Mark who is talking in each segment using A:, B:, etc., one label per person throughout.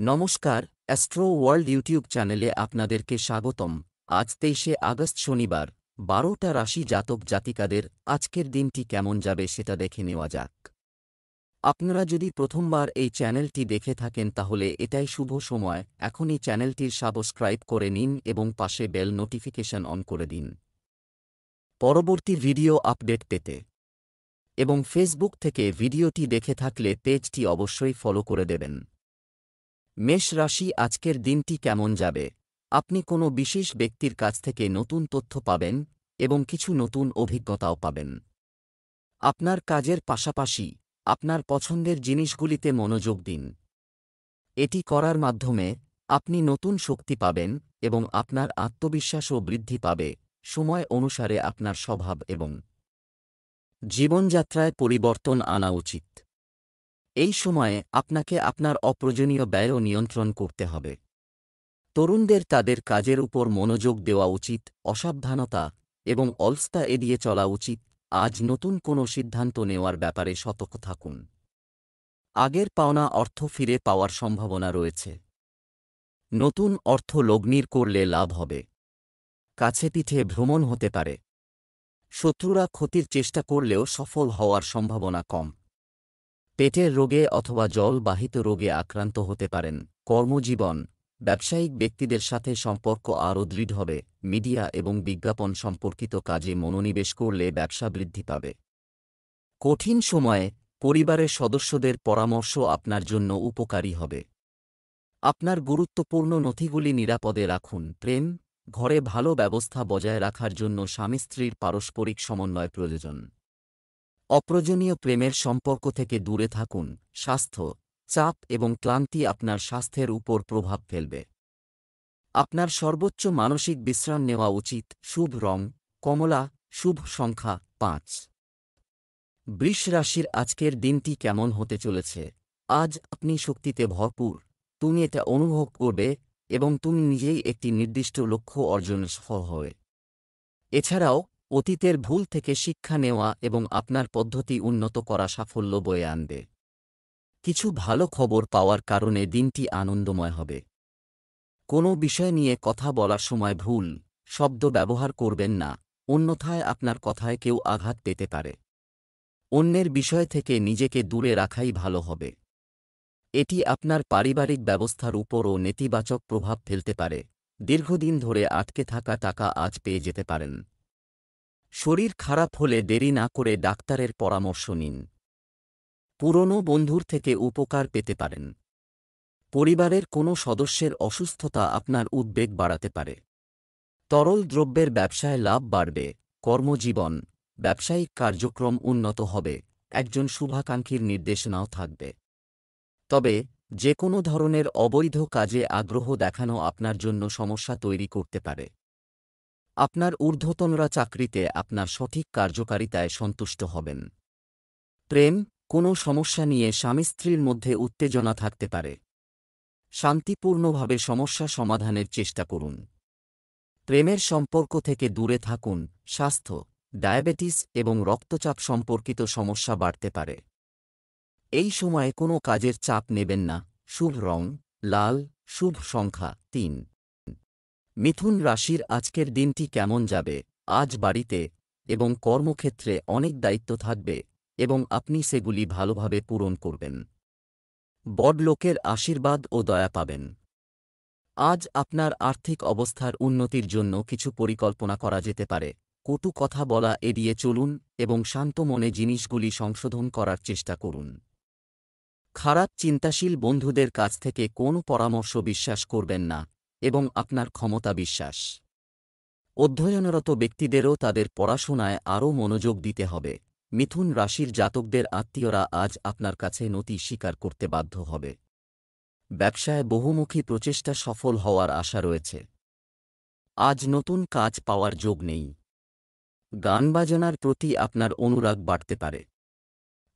A: নমস্কার, astro world YouTube চ্যানেলে আপনাদেরকে স্বাগতম। আজ ২৩শে আগস্ট শনিবার, ১২টা রাশি জাতক জাতিকাদের আজকের দিনটি কেমন যাবে সেটা দেখে নেওয়া যাক। আপনারা যদি প্রথমবার এই চ্যানেলটি দেখে থাকেন তাহলে এটাই শুভ সময়, এখনই চ্যানেলটির সাবস্ক্রাইব করে নিন এবং পাশে বেল নোটিফিকেশন অন করে দিন পরবর্তী ভিডিও আপডেট পেতে। এবং ফেসবুক থেকে ভিডিওটি দেখে থাকলে পেজটি অবশ্যই ফলো করে দেবেন। মেষ রাশি, আজকের দিনটি কেমন যাবে? আপনি কোনো বিশেষ ব্যক্তির কাছ থেকে নতুন তথ্য পাবেন এবং কিছু নতুন অভিজ্ঞতাও পাবেন। আপনার কাজের পাশাপাশি আপনার পছন্দের জিনিসগুলিতে মনোযোগ দিন। এটি করার মাধ্যমে আপনি নতুন শক্তি পাবেন এবং আপনার আত্মবিশ্বাসও বৃদ্ধি পাবে। সময় অনুসারে আপনার স্বভাব এবং জীবনযাত্রায় পরিবর্তন আনা উচিত। এই সময়ে আপনাকে আপনার অপ্রয়োজনীয় ব্যয়ও নিয়ন্ত্রণ করতে হবে। তরুণদের তাদের কাজের উপর মনোযোগ দেওয়া উচিত, অসাবধানতা এবং অলসতা এড়িয়ে চলা উচিত। আজ নতুন কোনো সিদ্ধান্ত নেওয়ার ব্যাপারে সতর্ক থাকুন। আগের পাওনা অর্থ ফিরে পাওয়ার সম্ভাবনা রয়েছে। নতুন অর্থ লগ্নির করলে লাভ হবে। কাছে পিঠে ভ্রমণ হতে পারে। শত্রুরা ক্ষতির চেষ্টা করলেও সফল হওয়ার সম্ভাবনা কম। পেটের রোগে অথবা জলবাহিত রোগে আক্রান্ত হতে পারেন। কর্মজীবন, ব্যবসায়িক ব্যক্তিদের সাথে সম্পর্ক আরও দৃঢ় হবে। মিডিয়া এবং বিজ্ঞাপন সম্পর্কিত কাজে মনোনিবেশ করলে ব্যবসা বৃদ্ধি পাবে। কঠিন সময়ে পরিবারের সদস্যদের পরামর্শ আপনার জন্য উপকারী হবে। আপনার গুরুত্বপূর্ণ নথিগুলি নিরাপদে রাখুন। প্রেম, ঘরে ভালো ব্যবস্থা বজায় রাখার জন্য স্বামী স্ত্রীর পারস্পরিক সমন্বয় প্রয়োজন। অপ্রয়োজনীয় প্রেমের সম্পর্ক থেকে দূরে থাকুন। স্বাস্থ্য, চাপ এবং ক্লান্তি আপনার স্বাস্থ্যের উপর প্রভাব ফেলবে। আপনার সর্বোচ্চ মানসিক বিশ্রাম নেওয়া উচিত। শুভ রং কমলা, শুভ সংখ্যা ৫। বৃষ রাশির আজকের দিনটি কেমন হতে চলেছে? আজ আপনি শক্তিতে ভরপুর, তুমি এটা অনুভব করবে এবং তুমি নিজেই একটি নির্দিষ্ট লক্ষ্য অর্জনে সফল হবে। এছাড়াও অতীতের ভুল থেকে শিক্ষা নেওয়া এবং আপনার পদ্ধতি উন্নত করা সাফল্য বয়ে আনবে। কিছু ভালো খবর পাওয়ার কারণে দিনটি আনন্দময় হবে। কোনো বিষয় নিয়ে কথা বলার সময় ভুল শব্দ ব্যবহার করবেন না, অন্যথায় আপনার কথায় কেউ আঘাত পেতে পারে। অন্যের বিষয় থেকে নিজেকে দূরে রাখাই ভালো হবে। এটি আপনার পারিবারিক ব্যবস্থার উপরও নেতিবাচক প্রভাব ফেলতে পারে। দীর্ঘদিন ধরে আটকে থাকা টাকা আজ পেয়ে যেতে পারেন। শরীর খারাপ হলে দেরি না করে ডাক্তারের পরামর্শ নিন। পুরনো বন্ধুর থেকে উপকার পেতে পারেন। পরিবারের কোনো সদস্যের অসুস্থতা আপনার উদ্বেগ বাড়াতে পারে। তরল দ্রব্যের ব্যবসায় লাভ বাড়বে। কর্মজীবন, ব্যবসায়িক কার্যক্রম উন্নত হবে। একজন শুভাকাঙ্ক্ষীর নির্দেশনাও থাকবে। তবে যে কোনো ধরনের অবৈধ কাজে আগ্রহ দেখানো আপনার জন্য সমস্যা তৈরি করতে পারে। আপনার ঊর্ধ্বতনরা চাকরিতে আপনার সঠিক কার্যকারিতায় সন্তুষ্ট হবেন। প্রেম, কোনো সমস্যা নিয়ে স্বামী স্ত্রীর মধ্যে উত্তেজনা থাকতে পারে। শান্তিপূর্ণভাবে সমস্যা সমাধানের চেষ্টা করুন। প্রেমের সম্পর্ক থেকে দূরে থাকুন। স্বাস্থ্য, ডায়াবেটিস এবং রক্তচাপ সম্পর্কিত সমস্যা বাড়তে পারে। এই সময়ে কোনো কাজের চাপ নেবেন না। শুভ রং লাল, শুভ সংখ্যা ৩। মিথুন রাশির আজকের দিনটি কেমন যাবে? আজ বাড়িতে এবং কর্মক্ষেত্রে অনেক দায়িত্ব থাকবে এবং আপনি সেগুলি ভালোভাবে পূরণ করবেন। বড়লোকের আশীর্বাদ ও দয়া পাবেন। আজ আপনার আর্থিক অবস্থার উন্নতির জন্য কিছু পরিকল্পনা করা যেতে পারে। কটু কথা বলা এড়িয়ে চলুন এবং শান্ত মনে জিনিসগুলি সংশোধন করার চেষ্টা করুন। খারাপ চিন্তাশীল বন্ধুদের কাছ থেকে কোনো পরামর্শ বিশ্বাস করবেন না এবং আপনার ক্ষমতা বিশ্বাস। অধ্যয়নরত ব্যক্তিদেরও তাদের পড়াশোনায় আরও মনোযোগ দিতে হবে। মিথুন রাশির জাতকদের আত্মীয়রা আজ আপনার কাছে নথি স্বীকার করতে বাধ্য হবে। ব্যবসায় বহুমুখী প্রচেষ্টা সফল হওয়ার আশা রয়েছে। আজ নতুন কাজ পাওয়ার যোগ নেই। গান বাজনার প্রতি আপনার অনুরাগ বাড়তে পারে।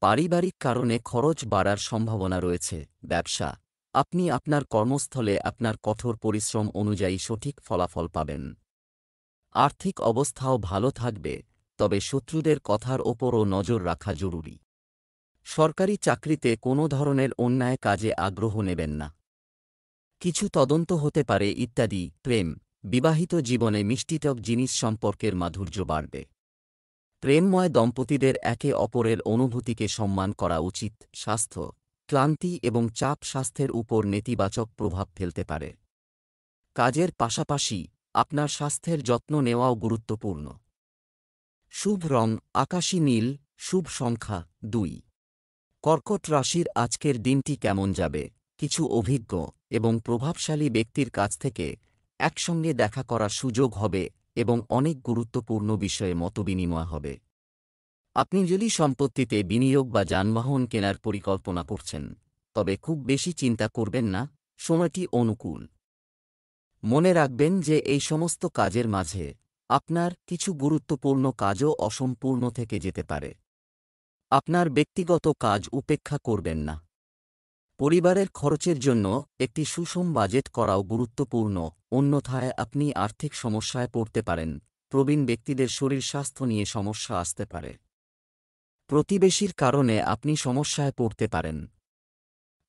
A: পারিবারিক কারণে খরচ বাড়ার সম্ভাবনা রয়েছে। ব্যবসা, আপনি আপনার কর্মস্থলে আপনার কঠোর পরিশ্রম অনুযায়ী সঠিক ফলাফল পাবেন। আর্থিক অবস্থাও ভালো থাকবে, তবে শত্রুদের কথার ওপরও নজর রাখা জরুরি। সরকারি চাকরিতে কোনো ধরনের অন্যায় কাজে আগ্রহ নেবেন না। কিছু তদন্ত হতে পারে ইত্যাদি। প্রেম, বিবাহিত জীবনে মিষ্টিটক জিনিস সম্পর্কের মাধুর্য বাড়বে। প্রেমময় দম্পতিদের একে অপরের অনুভূতিকে সম্মান করা উচিত। স্বাস্থ্য, ক্লান্তি এবং চাপ স্বাস্থ্যের উপর নেতিবাচক প্রভাব ফেলতে পারে। কাজের পাশাপাশি আপনার স্বাস্থ্যের যত্ন নেওয়াও গুরুত্বপূর্ণ। শুভ রং আকাশী নীল, শুভ সংখ্যা 2। কর্কট রাশির আজকের দিনটি কেমন যাবে? কিছু অভিজ্ঞ এবং প্রভাবশালী ব্যক্তির কাছ থেকে একসঙ্গে দেখা করার সুযোগ হবে এবং অনেক গুরুত্বপূর্ণ বিষয়ে মতবিনিময় হবে। আপনি যদি সম্পত্তিতে বিনিয়োগ বা যানবাহন কেনার পরিকল্পনা করছেন, তবে খুব বেশি চিন্তা করবেন না, সময়টি অনুকূল। মনে রাখবেন যে এই সমস্ত কাজের মাঝে আপনার কিছু গুরুত্বপূর্ণ কাজও অসম্পূর্ণ থেকে যেতে পারে। আপনার ব্যক্তিগত কাজ উপেক্ষা করবেন না। পরিবারের খরচের জন্য একটি সুষম বাজেট করাও গুরুত্বপূর্ণ, অন্যথায় আপনি আর্থিক সমস্যায় পড়তে পারেন। প্রবীণ ব্যক্তিদের শরীর স্বাস্থ্য নিয়ে সমস্যা আসতে পারে। প্রতিবেশীর কারণে আপনি সমস্যায় পড়তে পারেন।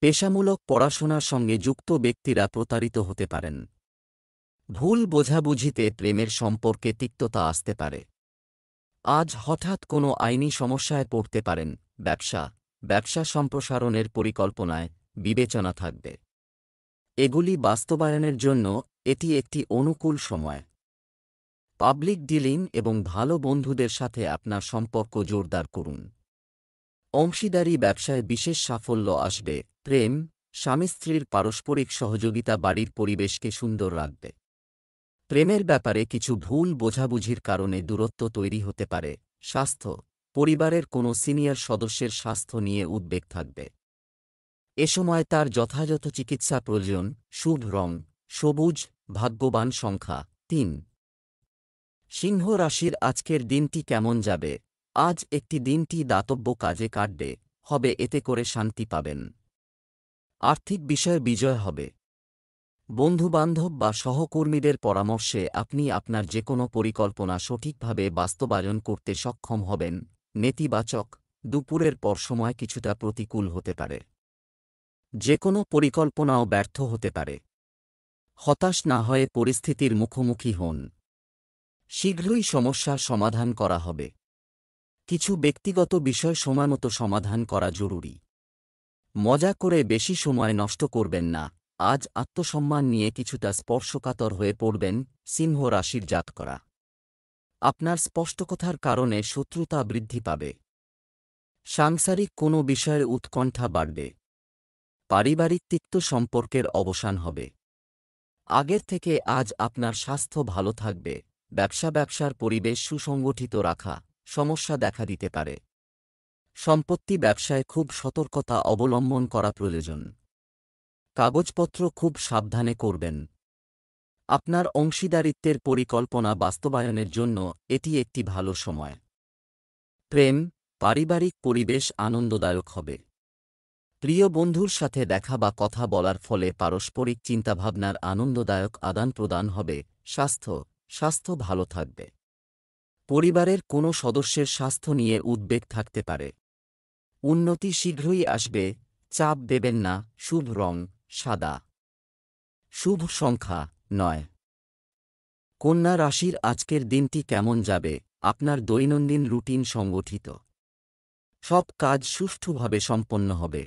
A: পেশামূলক পড়াশোনার সঙ্গে যুক্ত ব্যক্তিরা প্রতারিত হতে পারেন। ভুল বোঝাবুঝিতে প্রেমের সম্পর্কে তিক্ততা আসতে পারে। আজ হঠাৎ কোনো আইনি সমস্যায় পড়তে পারেন। ব্যবসা সম্প্রসারণের পরিকল্পনায় বিবেচনা থাকবে। এগুলি বাস্তবায়নের জন্য এটি একটি অনুকূল সময়। পাবলিক ডিলিং এবং ভালো বন্ধুদের সাথে আপনার সম্পর্ক জোরদার করুন। অংশীদারি ব্যবসায় বিশেষ সাফল্য আসবে। প্রেম, স্বামী স্ত্রীর পারস্পরিক সহযোগিতা বাড়ির পরিবেশকে সুন্দর রাখবে। প্রেমের ব্যাপারে কিছু ভুল বোঝাবুঝির কারণে দূরত্ব তৈরি হতে পারে। স্বাস্থ্য, পরিবারের কোনো সিনিয়র সদস্যের স্বাস্থ্য নিয়ে উদ্বেগ থাকবে। এ সময় তার যথাযথ চিকিৎসা প্রয়োজন। শুভ রং সবুজ, ভাগ্যবান সংখ্যা 3। সিংহ রাশির আজকের দিনটি কেমন যাবে? আজ একটি দিনটি দাতব্য কাজে কাটবে হবে, এতে করে শান্তি পাবেন। আর্থিক বিষয়ে বিজয় হবে। বন্ধুবান্ধব বা সহকর্মীদের পরামর্শে আপনি আপনার যেকোনো পরিকল্পনা সঠিকভাবে বাস্তবায়ন করতে সক্ষম হবেন। নেতিবাচক, দুপুরের পর সময় কিছুটা প্রতিকূল হতে পারে। যেকোনো পরিকল্পনাও ব্যর্থ হতে পারে। হতাশ না হয়ে পরিস্থিতির মুখোমুখি হন। শীঘ্রই সমস্যার সমাধান করা হবে। কিছু ব্যক্তিগত বিষয় সময়মতো সমাধান করা জরুরি। মজা করে বেশি সময় নষ্ট করবেন না। আজ আত্মসম্মান নিয়ে কিছুটা স্পর্শকাতর হয়ে পড়বেন। সিংহ রাশির জাতকরা, আপনার স্পষ্টকথার কারণে শত্রুতা বৃদ্ধি পাবে। সাংসারিক কোনো বিষয়ের উৎকণ্ঠা বাড়বে। পারিবারিক তিক্ত সম্পর্কের অবসান হবে। আগের থেকে আজ আপনার স্বাস্থ্য ভালো থাকবে। ব্যবসার পরিবেশ সুসংগঠিত রাখা সমস্যা দেখা দিতে পারে। সম্পত্তি ব্যবসায় খুব সতর্কতা অবলম্বন করা প্রয়োজন। কাগজপত্র খুব সাবধানে করবেন। আপনার অংশীদারিত্বের পরিকল্পনা বাস্তবায়নের জন্য এটি একটি ভালো সময়। প্রেম, পারিবারিক পরিবেশ আনন্দদায়ক হবে। প্রিয় বন্ধুর সাথে দেখা বা কথা বলার ফলে পারস্পরিক চিন্তাভাবনার আনন্দদায়ক আদান-প্রদান হবে। স্বাস্থ্য ভালো থাকবে। পরিবারের কোনো সদস্যের স্বাস্থ্য নিয়ে উদ্বেগ থাকতে পারে। উন্নতি শীঘ্রই আসবে, চাপ দেবেন না। শুভ রং সাদা, শুভ সংখ্যা 9। কন্যা রাশির আজকের দিনটি কেমন যাবে? আপনার দৈনন্দিন রুটিন সংগঠিত। সব কাজ সুষ্ঠুভাবে সম্পন্ন হবে।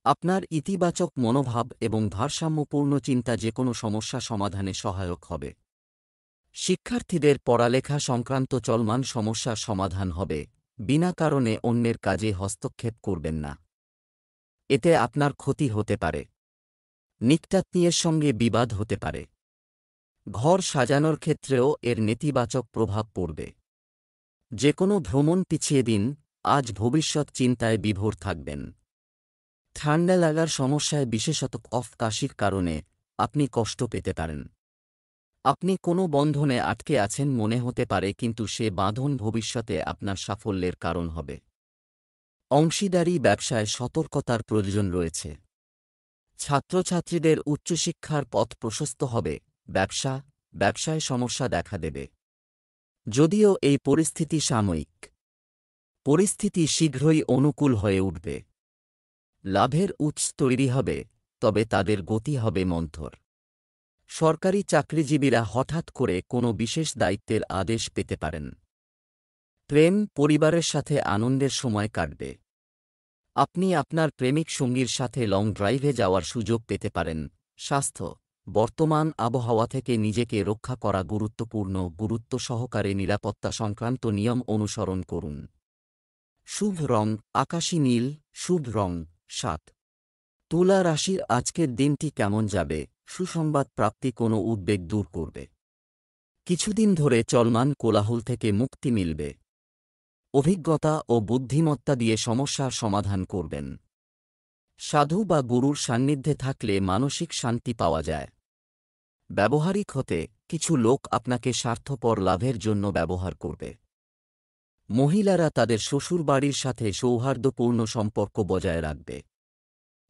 A: আপনার ইতিবাচক মনোভাব এবং ভারসাম্যপূর্ণ চিন্তা যেকোনো সমস্যা সমাধানে সহায়ক হবে। শিক্ষার্থীদের পড়ালেখা সংক্রান্ত চলমান সমস্যার সমাধান হবে। বিনা কারণে অন্যের কাজে হস্তক্ষেপ করবেন না। এতে আপনার ক্ষতি হতে পারে। নিকটাত্মীয়ের সঙ্গে বিবাদ হতে পারে। ঘর সাজানোর ক্ষেত্রেও এর নেতিবাচক প্রভাব পড়বে। যেকোনো ভ্রমণ পিছিয়ে দিন। আজ ভবিষ্যৎ চিন্তায় বিভোর থাকবেন। ঠান্ডা লাগার সমস্যায় বিশেষত কফ কাশির কারণে আপনি কষ্ট পেতে পারেন। আপনি কোনো বন্ধনে আটকে আছেন মনে হতে পারে, কিন্তু সে বাঁধন ভবিষ্যতে আপনার সাফল্যের কারণ হবে। অংশীদারি ব্যবসায় সতর্কতার প্রয়োজন রয়েছে। ছাত্রছাত্রীদের উচ্চশিক্ষার পথ প্রশস্ত হবে। ব্যবসায় সমস্যা দেখা দেবে। যদিও এই পরিস্থিতি সাময়িক, পরিস্থিতি শীঘ্রই অনুকূল হয়ে উঠবে। লাভের উৎস তৈরি হবে, তবে তাদের গতি হবে মন্থর। সরকারি চাকরিজীবীরা হঠাৎ করে কোনো বিশেষ দায়িত্বের আদেশ পেতে পারেন। প্রেম, পরিবারের সাথে আনন্দের সময় কাটবে। আপনি আপনার প্রেমিক সঙ্গীর সাথে লং ড্রাইভে যাওয়ার সুযোগ পেতে পারেন। স্বাস্থ্য, বর্তমান আবহাওয়া থেকে নিজেকে রক্ষা করা গুরুত্বপূর্ণ। গুরুত্ব সহকারে নিরাপত্তা সংক্রান্ত নিয়ম অনুসরণ করুন। শুভ রং আকাশী নীল, শুভ রং ৭। তুলা রাশির আজকের দিনটি কেমন যাবে? সুসংবাদ প্রাপ্তি কোনো উদ্বেগ দূর করবে। কিছুদিন ধরে চলমান কোলাহল থেকে মুক্তি মিলবে। অভিজ্ঞতা ও বুদ্ধিমত্তা দিয়ে সমস্যার সমাধান করবেন। সাধু বা গুরুর সান্নিধ্যে থাকলে মানসিক শান্তি পাওয়া যায়। ব্যবহারিক হতে কিছু লোক আপনাকে স্বার্থপর লাভের জন্য ব্যবহার করবে। মহিলারা তাদের শ্বশুরবাড়ির সাথে সৌহার্দ্যপূর্ণ সম্পর্ক বজায় রাখবে।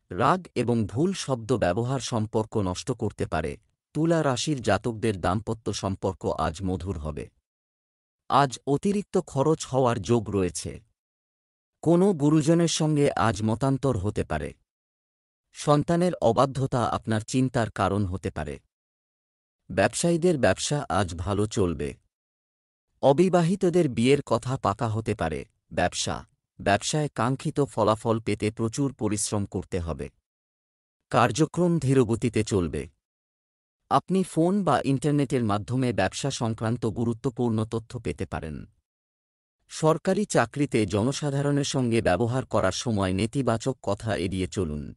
A: রাগ এবং ভুল শব্দ ব্যবহার সম্পর্ক নষ্ট করতে পারে। তুলা রাশির জাতকদের দাম্পত্য সম্পর্ক আজ মধুর হবে। আজ অতিরিক্ত খরচ হওয়ার যোগ রয়েছে। কোনো গুরুজনের সঙ্গে আজ মতান্তর হতে পারে। সন্তানের অবাধ্যতা আপনার চিন্তার কারণ হতে পারে। ব্যবসায়ীদের ব্যবসা আজ ভালো চলবে। অবিবাহিতদের বিয়ের কথা পাকা হতে পারে। ব্যবসায় কাঙ্ক্ষিত ফলাফল পেতে প্রচুর পরিশ্রম করতে হবে। কার্যক্রম ধীরগতিতে চলবে। আপনি ফোন বা ইন্টারনেটের মাধ্যমে ব্যবসা সংক্রান্ত গুরুত্বপূর্ণ তথ্য পেতে পারেন। সরকারি চাকরিতে জনসাধারণের সঙ্গে ব্যবহার করার সময় নেতিবাচক কথা এড়িয়ে চলুন।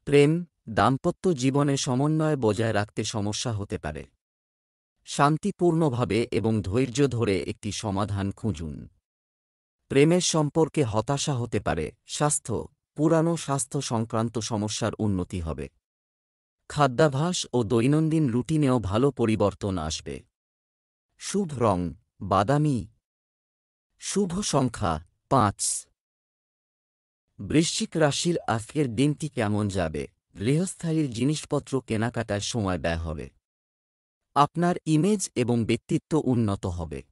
A: প্রেম, দাম্পত্য জীবনে সমন্বয় বজায় রাখতে সমস্যা হতে পারে। শান্তিপূর্ণভাবে এবং ধৈর্য ধরে একটি সমাধান খুঁজুন। প্রেমের সম্পর্কে হতাশা হতে পারে। স্বাস্থ্য, পুরানো স্বাস্থ্য সংক্রান্ত সমস্যার উন্নতি হবে। খাদ্যাভ্যাস ও দৈনন্দিন রুটিনেও ভালো পরিবর্তন আসবে। শুভ রং বাদামি, শুভ সংখ্যা ৫। বৃশ্চিক রাশির আজকের দিনটি কেমন যাবে? গৃহস্থালির জিনিসপত্র কেনাকাটায় সময় ব্যয় হবে। আপনার ইমেজ এবং ব্যক্তিত্ব উন্নত হবে।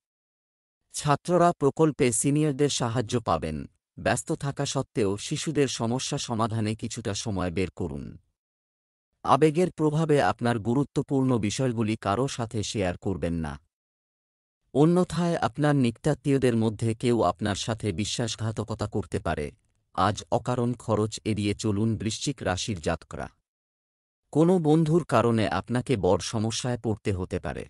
A: ছাত্ররা প্রকল্পে সিনিয়রদের সাহায্য পাবেন। ব্যস্ত থাকা সত্ত্বেও শিশুদের সমস্যা সমাধানে কিছুটা সময় বের করুন। আবেগের প্রভাবে আপনার গুরুত্বপূর্ণ বিষয়গুলি কারও সাথে শেয়ার করবেন না। অন্যথায় আপনার নিকটাত্মীয়দের মধ্যে কেউ আপনার সাথে বিশ্বাসঘাতকতা করতে পারে। আজ অকারণ খরচ এড়িয়ে চলুন। বৃশ্চিক রাশির জাতকরা কোনো বন্ধুর কারণে আপনাকে বড় সমস্যায় পড়তে হতে পারে।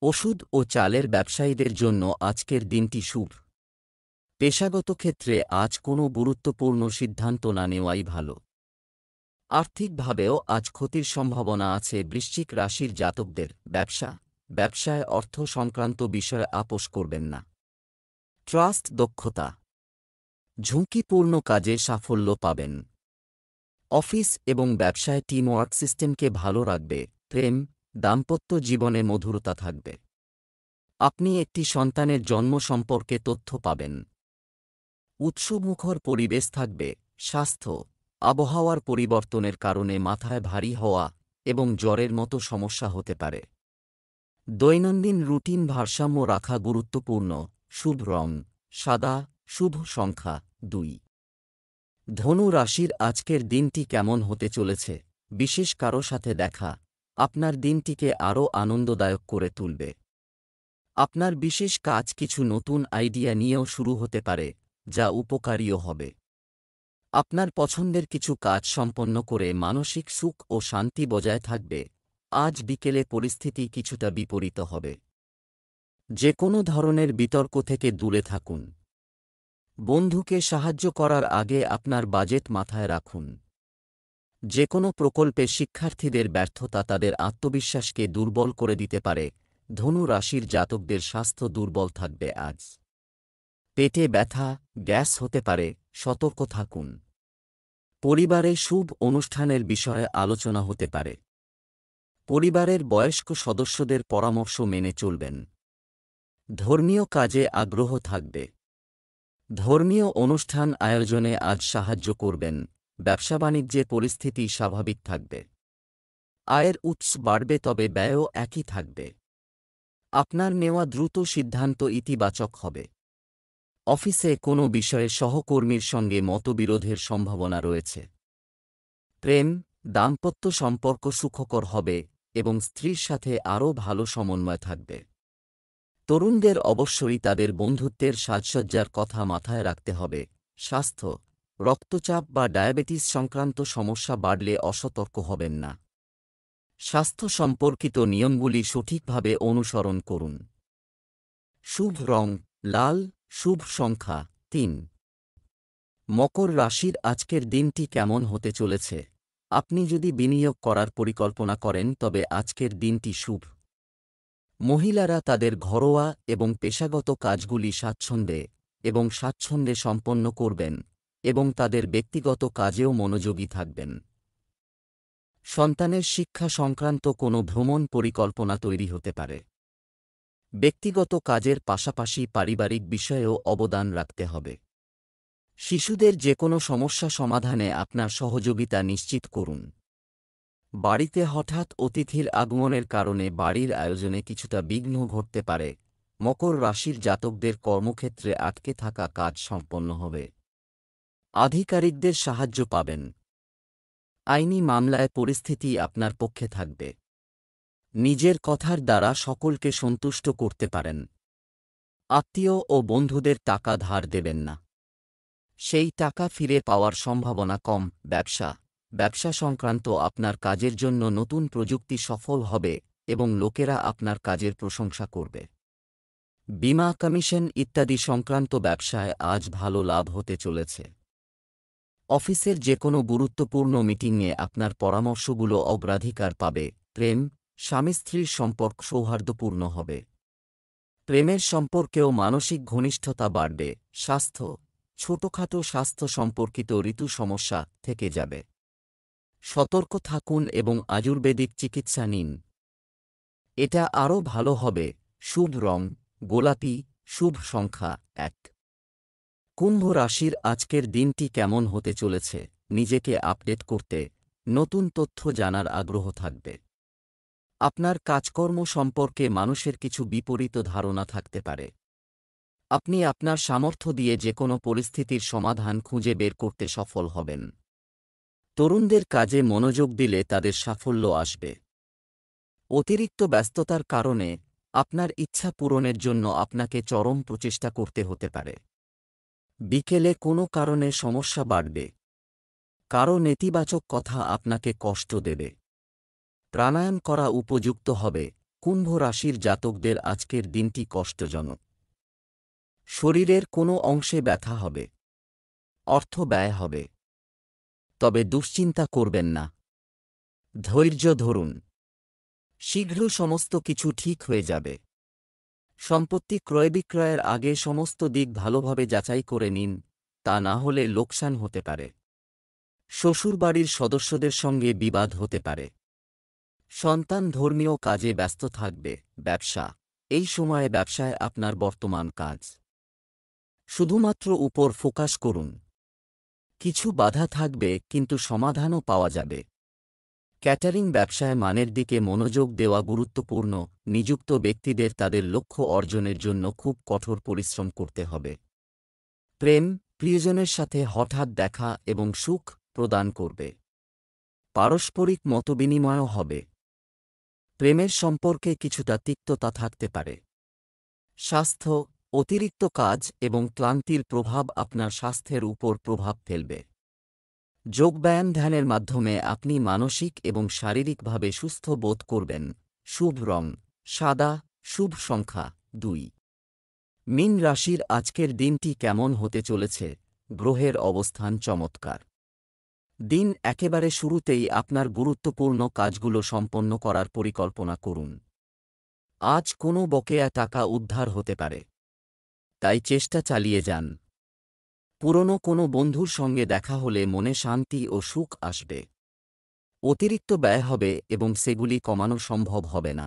A: ওষুধ ও চালের ব্যবসায়ীদের জন্য আজকের দিনটি শুভ। পেশাগত ক্ষেত্রে আজ কোনো গুরুত্বপূর্ণ সিদ্ধান্ত না নেওয়াই ভালো। আর্থিকভাবেও আজ ক্ষতির সম্ভাবনা আছে। বৃশ্চিক রাশির জাতকদের ব্যবসায় অর্থ সংক্রান্ত বিষয়ে আপোস করবেন না। ট্রাস্ট, দক্ষতা, ঝুঁকিপূর্ণ কাজে সাফল্য পাবেন। অফিস এবং ব্যবসায় টিমওয়ার্ক সিস্টেমকে ভালো রাখবে। প্রেম, দাম্পত্য জীবনে মধুরতা থাকবে। আপনি একটি সন্তানের জন্ম সম্পর্কে তথ্য পাবেন। উৎসবমুখর পরিবেশ থাকবে। স্বাস্থ্য, আবহাওয়ার পরিবর্তনের কারণে মাথায় ভারী হওয়া এবং জ্বরের মতো সমস্যা হতে পারে। দৈনন্দিন রুটিন ভারসাম্য রাখা গুরুত্বপূর্ণ। শুভ রং সাদা, শুভ সংখ্যা ২। ধনু রাশির আজকের দিনটি কেমন হতে চলেছে? বিশেষ কারো সাথে দেখা আপনার দিনটিকে আরও আনন্দদায়ক করে তুলবে। আপনার বিশেষ কাজ কিছু নতুন আইডিয়া নিয়েও শুরু হতে পারে, যা উপকারীও হবে। আপনার পছন্দের কিছু কাজ সম্পন্ন করে মানসিক সুখ ও শান্তি বজায় থাকবে। আজ বিকেলে পরিস্থিতি কিছুটা বিপরীত হবে। যে কোনো ধরনের বিতর্ক থেকে দূরে থাকুন। বন্ধুকে সাহায্য করার আগে আপনার বাজেট মাথায় রাখুন। যে কোনো প্রকল্পে শিক্ষার্থীদের ব্যর্থতা তাদের আত্মবিশ্বাসকে দুর্বল করে দিতে পারে। ধনু রাশির জাতকদের স্বাস্থ্য দুর্বল থাকবে আজ। পেটে ব্যথা, গ্যাস হতে পারে, সতর্ক থাকুন। পরিবারে শুভ অনুষ্ঠানের বিষয়ে আলোচনা হতে পারে। পরিবারের বয়স্ক সদস্যদের পরামর্শ মেনে চলবেন। ধর্মীয় কাজে আগ্রহ থাকবে। ধর্মীয় অনুষ্ঠান আয়োজনে আজ সাহায্য করবেন। ব্যবসা-বাণিজ্যে পরিস্থিতি স্বাভাবিক থাকবে। আয়ের উৎস বাড়বে, তবে ব্যয়ও একই থাকবে। আপনার নেওয়া দ্রুত সিদ্ধান্ত ইতিবাচক হবে। অফিসে কোনো বিষয়ে সহকর্মীর সঙ্গে মতবিরোধের সম্ভাবনা রয়েছে। প্রেম, দাম্পত্য সম্পর্ক সুখকর হবে এবং স্ত্রীর সাথে আরও ভালো সমন্বয় থাকবে। তরুণদের অবশ্যই তাদের বন্ধুত্বের সাজসজ্জার কথা মাথায় রাখতে হবে। স্বাস্থ্য, রক্তচাপ বা ডায়াবেটিস সংক্রান্ত সমস্যা বাড়লে অসতর্ক হবেন না। স্বাস্থ্য সম্পর্কিত নিয়মগুলি সঠিকভাবে অনুসরণ করুন। শুভ রং লাল, শুভ সংখ্যা 3। মকর রাশির আজকের দিনটি কেমন হতে চলেছে? আপনি যদি বিনিয়োগ করার পরিকল্পনা করেন তবে আজকের দিনটি শুভ। মহিলারা তাদের ঘরোয়া এবং পেশাগত কাজগুলি স্বাচ্ছন্দ্যে সম্পন্ন করবেন এবং তাদের ব্যক্তিগত কাজেও মনোযোগী থাকবেন। সন্তানের শিক্ষা সংক্রান্ত কোনো ভ্রমণ পরিকল্পনা তৈরি হতে পারে। ব্যক্তিগত কাজের পাশাপাশি পারিবারিক বিষয়েও অবদান রাখতে হবে। শিশুদের যে কোনো সমস্যা সমাধানে আপনার সহযোগিতা নিশ্চিত করুন। বাড়িতে হঠাৎ অতিথির আগমনের কারণে বাড়ির আয়োজনে কিছুটা বিঘ্ন ঘটতে পারে। মকর রাশির জাতকদের কর্মক্ষেত্রে আটকে থাকা কাজ সম্পন্ন হবে। আধিকারিকদের সাহায্য পাবেন। আইনি মামলায় পরিস্থিতি আপনার পক্ষে থাকবে। নিজের কথার দ্বারা সকলকে সন্তুষ্ট করতে পারেন। আত্মীয় ও বন্ধুদের টাকা ধার দেবেন না। সেই টাকা ফিরে পাওয়ার সম্ভাবনা কম। ব্যবসা সংক্রান্ত আপনার কাজের জন্য নতুন প্রযুক্তি সফল হবে এবং লোকেরা আপনার কাজের প্রশংসা করবে। বীমা, কমিশন ইত্যাদি সংক্রান্ত ব্যবসায় আজ ভালো লাভ হতে চলেছে। অফিসের যে কোনো গুরুত্বপূর্ণ মিটিংয়ে আপনার পরামর্শগুলো অগ্রাধিকার পাবে। প্রেম, স্বামী স্ত্রীর সম্পর্ক সৌহার্দ্যপূর্ণ হবে। প্রেমের সম্পর্কেও মানসিক ঘনিষ্ঠতা বাড়বে। স্বাস্থ্য, ছোটখাটো স্বাস্থ্য সম্পর্কিত ঋতু সমস্যা থেকে যাবে। সতর্ক থাকুন এবং আয়ুর্বেদিক চিকিৎসা নিন। এটা আরও ভালো হবে। শুভ রং গোলাপি, শুভ সংখ্যা 1। কুম্ভ রাশির আজকের দিনটি কেমন হতে চলেছে? নিজেকে আপডেট করতে, নতুন তথ্য জানার আগ্রহ থাকবে। আপনার কাজকর্ম সম্পর্কে মানুষের কিছু বিপরীত ধারণা থাকতে পারে। আপনি আপনার সামর্থ্য দিয়ে যে কোনো পরিস্থিতির সমাধান খুঁজে বের করতে সফল হবেন। তরুণদের কাজে মনোযোগ দিলে তাদের সাফল্য আসবে। অতিরিক্ত ব্যস্ততার কারণে আপনার ইচ্ছা পূরণের জন্য আপনাকে চরম প্রচেষ্টা করতে হতে পারে। বিকেলে কোনো কারণে সমস্যা বাড়বে। কারো নেতিবাচক কথা আপনাকে কষ্ট দেবে। প্রাণায়াম করা উপযুক্ত হবে। কুম্ভ রাশির জাতকদের আজকের দিনটি কষ্টজনক। শরীরের কোনো অংশে ব্যথা হবে। অর্থ ব্যয় হবে। তবে দুশ্চিন্তা করবেন না। ধৈর্য ধরুন। শীঘ্র সমস্ত কিছু ঠিক হয়ে যাবে। সম্পত্তি ক্রয় বিক্রয়ের আগে সমস্ত দিক ভালোভাবে যাচাই করে নিন, তা না হলে লোকসান হতে পারে। শ্বশুরবাড়ির সদস্যদের সঙ্গে বিবাদ হতে পারে। সন্তান ধর্মীয় কাজে ব্যস্ত থাকবে। এই সময়ে ব্যবসায় আপনার বর্তমান কাজ শুধুমাত্র উপর ফোকাস করুন। কিছু বাধা থাকবে কিন্তু সমাধানও পাওয়া যাবে। ক্যাটারিং ব্যবসায় মানের দিকে মনোযোগ দেওয়া গুরুত্বপূর্ণ। নিযুক্ত ব্যক্তিদের তাদের লক্ষ্য অর্জনের জন্য খুব কঠোর পরিশ্রম করতে হবে। প্রেম, প্রিয়জনের সাথে হঠাৎ দেখা এবং সুখ প্রদান করবে। পারস্পরিক মতবিনিময়ও হবে। প্রেমের সম্পর্কে কিছুটা তিক্ততা থাকতে পারে। স্বাস্থ্য, অতিরিক্ত কাজ এবং ক্লান্তির প্রভাব আপনার স্বাস্থ্যের উপর প্রভাব ফেলবে। যোগব্যায়াম ধ্যানের মাধ্যমে আপনি মানসিক এবং শারীরিকভাবে সুস্থ বোধ করবেন। শুভ রং সাদা, শুভ সংখ্যা 2। মীন রাশির আজকের দিনটি কেমন হতে চলেছে? গ্রহের অবস্থান চমৎকার। দিন একেবারে শুরুতেই আপনার গুরুত্বপূর্ণ কাজগুলো সম্পন্ন করার পরিকল্পনা করুন। আজ কোনো বকেয়া টাকা উদ্ধার হতে পারে, তাই চেষ্টা চালিয়ে যান। পুরনো কোনো বন্ধুর সঙ্গে দেখা হলে মনে শান্তি ও সুখ আসবে। অতিরিক্ত ব্যয় হবে এবং সেগুলি কমানো সম্ভব হবে না।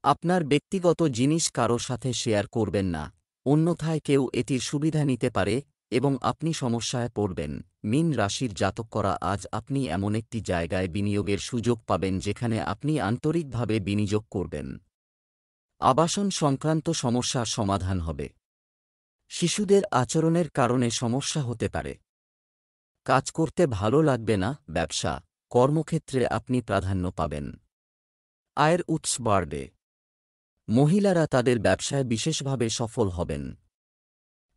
A: আপনার ব্যক্তিগত জিনিস কারো সাথে শেয়ার করবেন না, অন্যথায় কেউ এটির সুবিধা নিতে পারে এবং আপনি সমস্যায় পড়বেন। মীন রাশির জাতকরা আজ আপনি এমন একটি জায়গায় বিনিয়োগের সুযোগ পাবেন যেখানে আপনি আন্তরিকভাবে বিনিয়োগ করবেন। আবাসন সংক্রান্ত সমস্যার সমাধান হবে। শিশুদের আচরণের কারণে সমস্যা হতে পারে। কাজ করতে ভালো লাগবে না। ব্যবসা, কর্মক্ষেত্রে আপনি প্রাধান্য পাবেন। আয়ের উৎস বাড়বে। মহিলারা তাদের ব্যবসায় বিশেষভাবে সফল হবেন।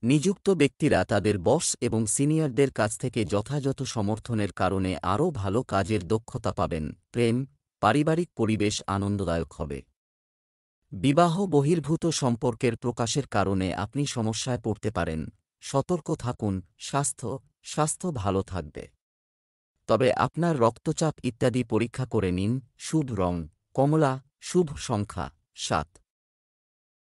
A: নিযুক্ত ব্যক্তিরা তাদের বস এবং সিনিয়রদের কাছ থেকে যথাযথ সমর্থনের কারণে আরও ভালো কাজের দক্ষতা পাবেন। প্রেম, পারিবারিক পরিবেশ আনন্দদায়ক হবে। বিবাহ বহির্ভূত সম্পর্কের প্রকাশের কারণে আপনি সমস্যায় পড়তে পারেন। সতর্ক থাকুন। স্বাস্থ্য ভালো থাকবে। তবে আপনার রক্তচাপ ইত্যাদি পরীক্ষা করে নিন। শুভ রং কমলা, শুভ সংখ্যা 7।